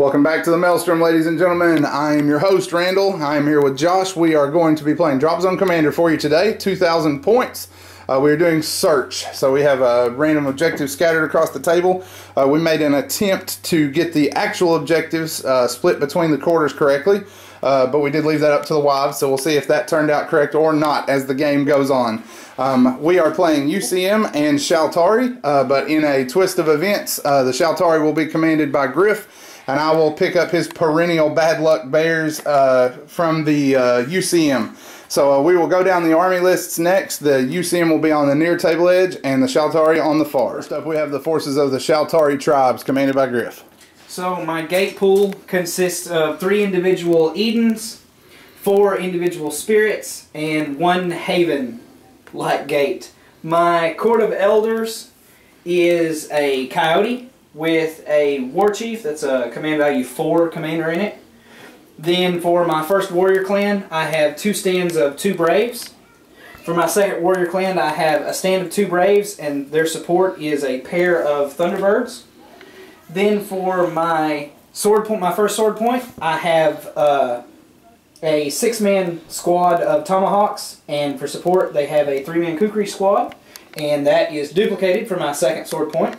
Welcome back to the Maelstrom, ladies and gentlemen. I am your host, Randall. I am here with Josh. We are going to be playing Dropzone Commander for you today. 2,000 points. We are doing search. So we have random objectives scattered across the table. We made an attempt to get the actual objectives split between the quarters correctly. But we did leave that up to the wives, so we'll see if that turned out correct or not as the game goes on. We are playing UCM and Shaltari, but in a twist of events, the Shaltari will be commanded by Griff, and I will pick up his perennial bad luck bears from the UCM. So we will go down the army lists next. The UCM will be on the near table edge, and the Shaltari on the far. First up, we have the forces of the Shaltari Tribes, commanded by Griff. So my gate pool consists of 3 individual Edens, 4 individual spirits, and 1 Haven-like gate. My Court of Elders is a Coyote with a War Chief. That's a command value 4 commander in it. Then for my first Warrior Clan, I have 2 stands of 2 Braves. For my second Warrior Clan, I have a stand of 2 Braves, and their support is a pair of Thunderbirds. Then for my sword point, my first sword point, I have a 6-man squad of Tomahawks, and for support they have a 3-man Kukri squad, and that is duplicated for my second sword point.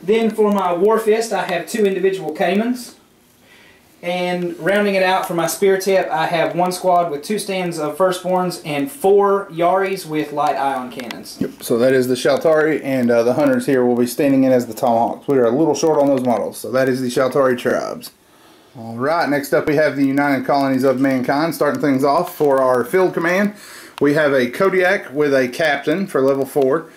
Then for my War Fist, I have 2 individual Caimans, and rounding it out for my Spear Tip, I have 1 squad with 2 stands of Firstborns and 4 Yaris with light ion cannons. Yep. So that is the Shaltari, and the hunters here will be standing in as the Tomahawks. We are a little short on those models, so that is the Shaltari Tribes. Alright, next up we have the United Colonies of Mankind. Starting things off for our field command, we have a Kodiak with a captain for level 4.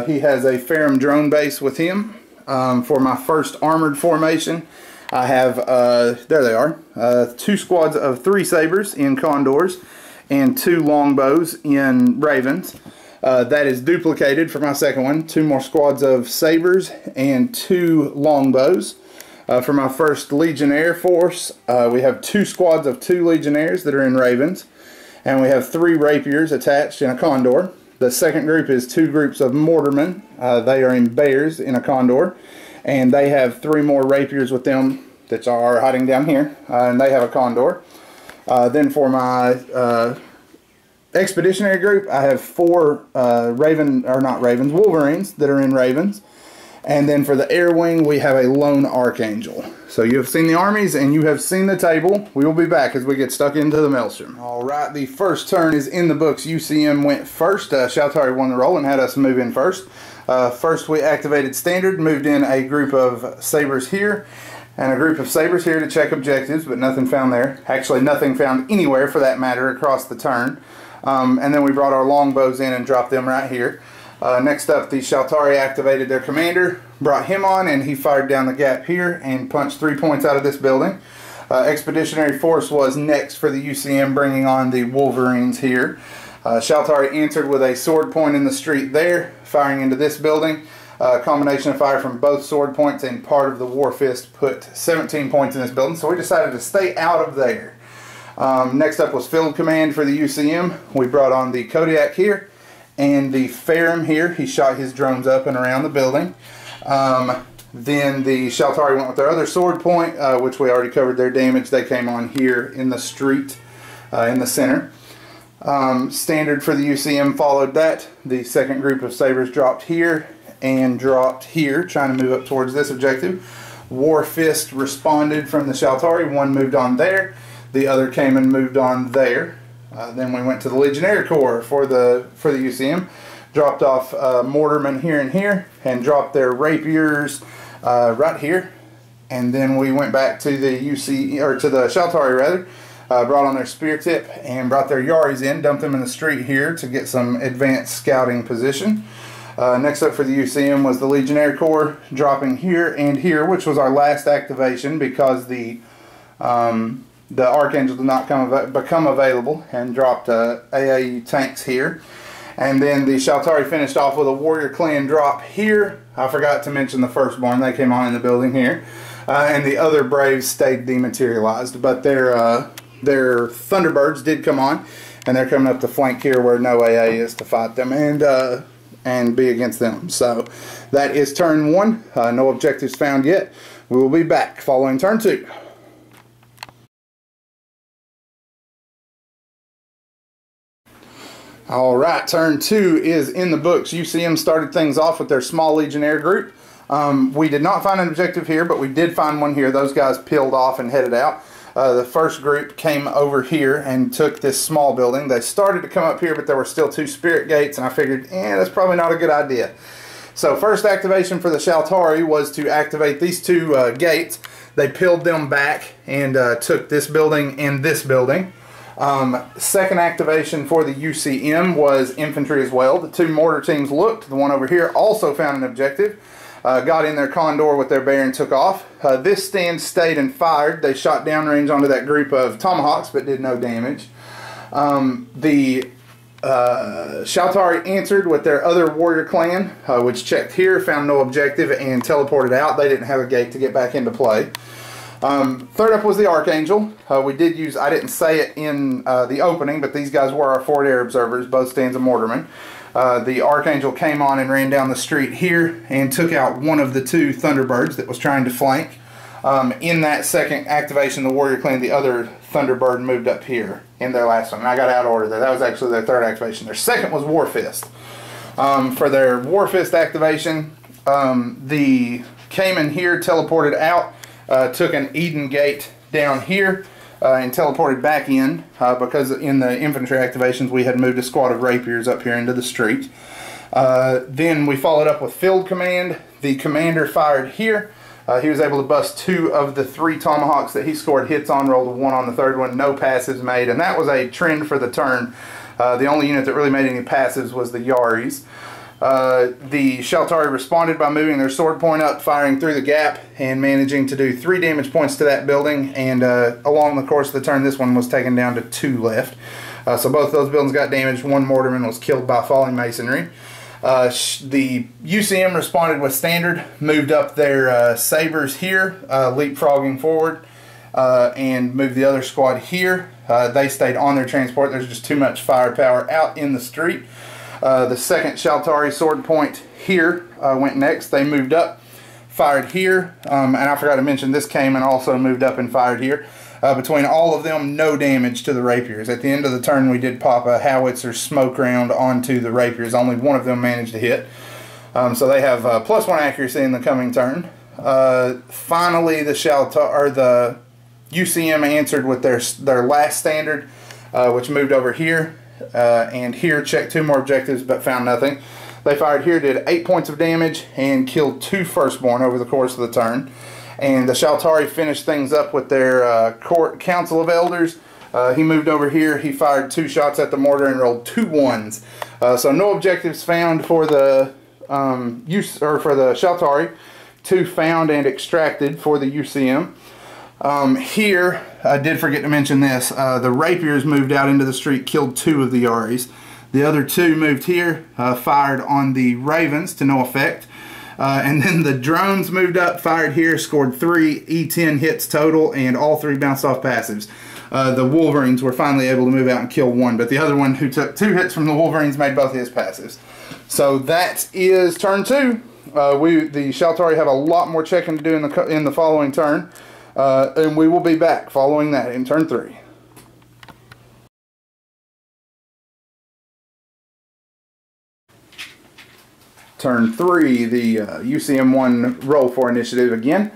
He has a Ferrum drone base with him. For my first armored formation, I have, there they are, 2 squads of 3 sabers in condors and 2 longbows in ravens. That is duplicated for my second one. 2 more squads of sabers and 2 longbows. For my first legionnaire force, we have 2 squads of 2 legionnaires that are in ravens, and we have 3 rapiers attached in a condor. The second group is 2 groups of mortarmen. They are in bears in a condor, and they have 3 more rapiers with them that are hiding down here, and they have a condor. Then for my expeditionary group, I have 4 wolverines that are in ravens. And then for the air wing, we have a lone archangel. So you have seen the armies and you have seen the table. We will be back as we get stuck into the Maelstrom. Alright, the first turn is in the books. UCM went first. Shaltari won the roll and had us move in first. First we activated standard, moved in a group of sabers here and a group of sabers here to check objectives, but nothing found there. Actually, nothing found anywhere for that matter across the turn. And then we brought our longbows in and dropped them right here. Next up, the Shaltari activated their commander, brought him on, and he fired down the gap here and punched 3 points out of this building. Expeditionary force was next for the UCM, bringing on the Wolverines here. Shaltari answered with a sword point in the street there, firing into this building. A combination of fire from both sword points and part of the War Fist put 17 points in this building, so we decided to stay out of there. Next up was field command for the UCM. We brought on the Kodiak here and the Ferrum here. He shot his drones up and around the building. Then the Shaltari went with their other sword point, which we already covered their damage. They came on here in the street in the center. Standard for the UCM followed that. The second group of sabers dropped here and dropped here, trying to move up towards this objective. War Fist responded from the Shaltari. One moved on there. The other came and moved on there. Then we went to the Legionnaire Corps for the UCM. Dropped off mortarmen here and here, and dropped their rapiers right here. And then we went back to the to the Shaltari rather. Brought on their spear tip and brought their Yaris in, dumped them in the street here to get some advanced scouting position. Next up for the UCM was the Legionnaire Corps, dropping here and here, which was our last activation because the Archangel did not become available, and dropped AAE tanks here. And then the Shaltari finished off with a Warrior Clan drop here. I forgot to mention the Firstborn. They came on in the building here. And the other Braves stayed dematerialized. But their Thunderbirds did come on, and they're coming up the flank here where no AA is to fight them and be against them. So that is turn 1. No objectives found yet. We will be back following turn 2. Alright, turn 2 is in the books. UCM started things off with their small Legionnaire group. We did not find an objective here, but we did find one here. Those guys peeled off and headed out. The first group came over here and took this small building. They started to come up here, but there were still 2 spirit gates, and I figured, that's probably not a good idea. So first activation for the Shaltari was to activate these 2 gates. They peeled them back and took this building and this building. Second activation for the UCM was infantry as well. The 2 mortar teams looked. The one over here also found an objective. Got in their condor with their bear and took off. This stand stayed and fired. They shot downrange onto that group of tomahawks but did no damage. The Shaltari answered with their other warrior clan, which checked here, found no objective, and teleported out. They didn't have a gate to get back into play. Third up was the Archangel. We did use, I didn't say it in the opening, but these guys were our forward air observers, both stands of mortarmen. The Archangel came on and ran down the street here and took out one of the 2 Thunderbirds that was trying to flank. In that second activation, the warrior clan, the other Thunderbird, moved up here in their last one. And I got out of order there. That was actually their third activation. Their second was Warfist. For their Warfist activation, the Cayman here teleported out. Took an Eden gate down here and teleported back in because in the infantry activations we had moved a squad of rapiers up here into the street. Then we followed up with field command. The commander fired here. He was able to bust 2 of the 3 tomahawks that he scored hits on, rolled a 1 on the third one, no passives made, and that was a trend for the turn. The only unit that really made any passives was the Yaris. The Shaltari responded by moving their sword point up, firing through the gap, and managing to do 3 damage points to that building. And along the course of the turn, this one was taken down to 2 left. So both those buildings got damaged. 1 mortarman was killed by falling masonry. The UCM responded with standard, moved up their sabers here, leapfrogging forward, and moved the other squad here. They stayed on their transport. There's just too much firepower out in the street. The second Shaltari sword point here went next. They moved up, fired here, and I forgot to mention this came and also moved up and fired here. Between all of them, no damage to the rapiers. At the end of the turn, we did pop a howitzer smoke round onto the rapiers. Only one of them managed to hit. So they have +1 accuracy in the coming turn. Finally, the UCM answered with their last standard, which moved over here. And here checked 2 more objectives but found nothing. They fired here, did 8 points of damage, and killed 2 firstborn over the course of the turn. And the Shaltari finished things up with their Council of Elders. He moved over here, he fired 2 shots at the mortar and rolled 2 1s. So no objectives found for the Shaltari. 2 found and extracted for the UCM. Here, I did forget to mention this, the rapiers moved out into the street, killed 2 of the Yaris. The other 2 moved here, fired on the Ravens to no effect. And then the drones moved up, fired here, scored 3 E10 hits total, and all 3 bounced off passives. The Wolverines were finally able to move out and kill 1, but the other one who took 2 hits from the Wolverines made both his passives. So that is turn 2. The Shaltari have a lot more checking to do in the following turn. And we will be back following that in turn 3. Turn 3, the UCM 1 roll for initiative again.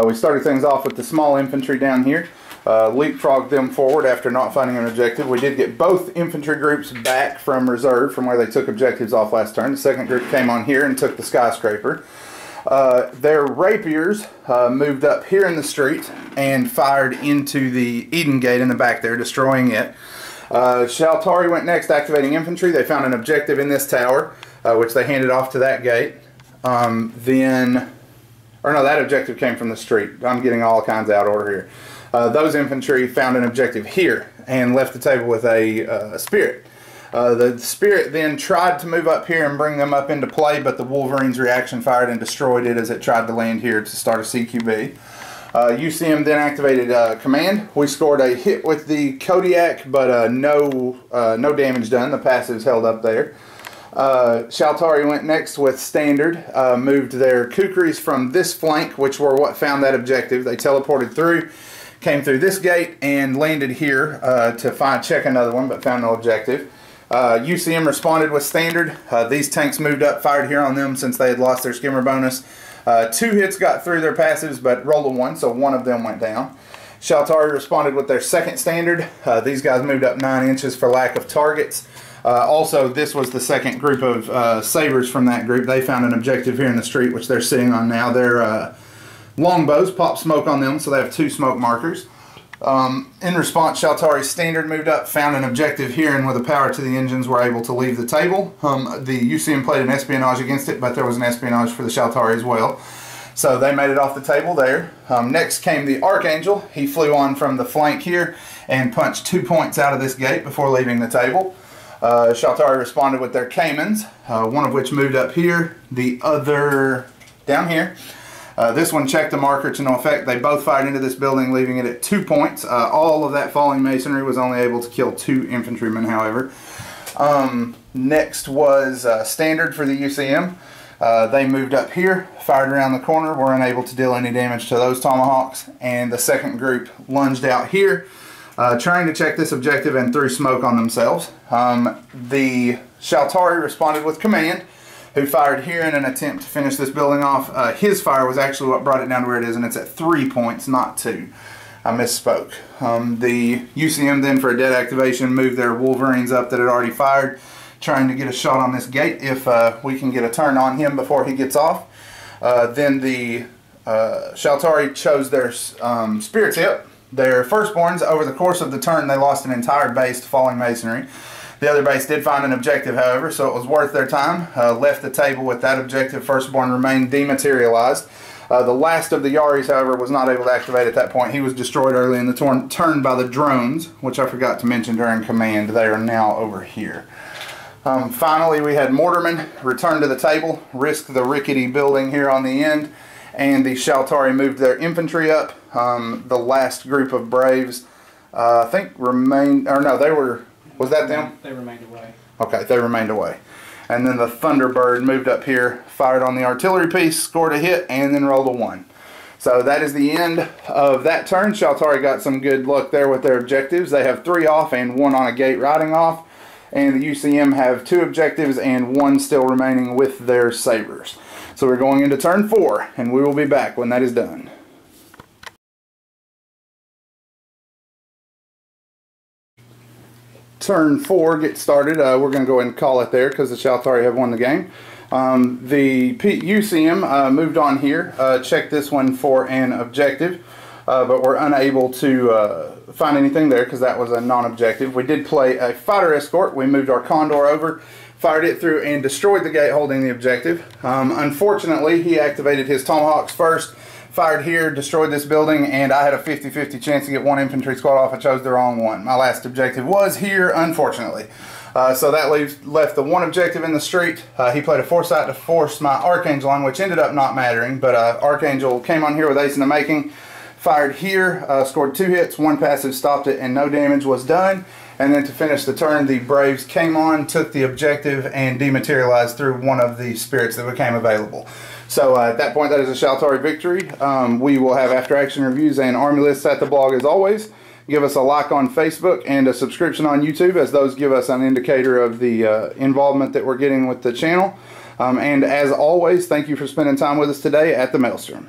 We started things off with the small infantry down here. Leapfrogged them forward after not finding an objective. We did get both infantry groups back from reserve from where they took objectives off last turn. The second group came on here and took the skyscraper. Their rapiers moved up here in the street and fired into the Eden Gate in the back there, destroying it. Shaltari went next, activating infantry. They found an objective in this tower, which they handed off to that gate. That objective came from the street. I'm getting all kinds out of order here. Those infantry found an objective here and left the table with a spirit. The spirit then tried to move up here and bring them up into play, but the Wolverines reaction fired and destroyed it as it tried to land here to start a CQB. UCM then activated command. We scored a hit with the Kodiak, but no damage done. The passives held up there. Shaltari went next with Standard, moved their kukris from this flank, which were what found that objective. They teleported through, came through this gate, and landed here to check another one, but found no objective. UCM responded with Standard. These tanks moved up, fired here on them since they had lost their skimmer bonus. 2 hits got through their passives, but rolled a 1, so 1 of them went down. Shaltari responded with their second Standard. These guys moved up 9 inches for lack of targets. Also, this was the second group of sabers from that group. They found an objective here in the street, which they're sitting on now. Their longbows pop smoke on them, so they have 2 smoke markers. In response, Shaltari's Standard moved up, found an objective here, and with the power to the engines were able to leave the table. The UCM played an espionage against it, but there was an espionage for the Shaltari as well. So they made it off the table there. Next came the Archangel. He flew on from the flank here and punched 2 points out of this gate before leaving the table. Shaltari responded with their Caimans, one of which moved up here, the other down here. This one checked the marker to no effect. They both fired into this building, leaving it at 2 points. All of that falling masonry was only able to kill 2 infantrymen, however. Next was Standard for the UCM. They moved up here, fired around the corner, were unable to deal any damage to those tomahawks, and the second group lunged out here, trying to check this objective and threw smoke on themselves. The Shaltari responded with Command, who fired here in an attempt to finish this building off. His fire was actually what brought it down to where it is, and it's at 3 points, not 2. I misspoke. The UCM then, for a dead activation, moved their Wolverines up that had already fired, trying to get a shot on this gate if we can get a turn on him before he gets off. Then the Shaltari chose their Spirit Tip. Their firstborns, over the course of the turn, they lost an entire base to falling masonry. The other base did find an objective, however, so it was worth their time. Left the table with that objective. Firstborn remained dematerialized. The last of the Yaris, however, was not able to activate at that point. He was destroyed early in the turn by the drones, which I forgot to mention during command. They are now over here. Finally, we had Mortarmen return to the table, risk the rickety building here on the end, and the Shaltari moved their infantry up. The last group of Braves, I think, remained, or no, they were, was that them? They remained away. Okay, they remained away. And then the Thunderbird moved up here, fired on the artillery piece, scored a hit, and then rolled a 1. So that is the end of that turn. Shaltari got some good luck there with their objectives. They have 3 off and 1 on a gate riding off. And the UCM have 2 objectives and 1 still remaining with their sabers. So we're going into turn 4, and we will be back when that is done. Turn 4 gets started. We're going to go ahead and call it there because the Shaltari have won the game. The UCM moved on here, checked this one for an objective, but we're unable to find anything there because that was a non-objective. We did play a fighter escort. We moved our Condor over, fired it through, and destroyed the gate holding the objective. Unfortunately, he activated his Tomahawks first, fired here, destroyed this building, and I had a 50-50 chance to get 1 infantry squad off. I chose the wrong one. My last objective was here, unfortunately. So that left the 1 objective in the street. He played a foresight to force my Archangel on, which ended up not mattering, but Archangel came on here with ace in the making, fired here, scored 2 hits, 1 passive, stopped it, and no damage was done. And then to finish the turn, the Braves came on, took the objective, and dematerialized through 1 of the spirits that became available. So at that point, that is a Shaltari victory. We will have after-action reviews and army lists at the blog as always. Give us a like on Facebook and a subscription on YouTube, as those give us an indicator of the involvement that we're getting with the channel. And as always, thank you for spending time with us today at the Maelstrom.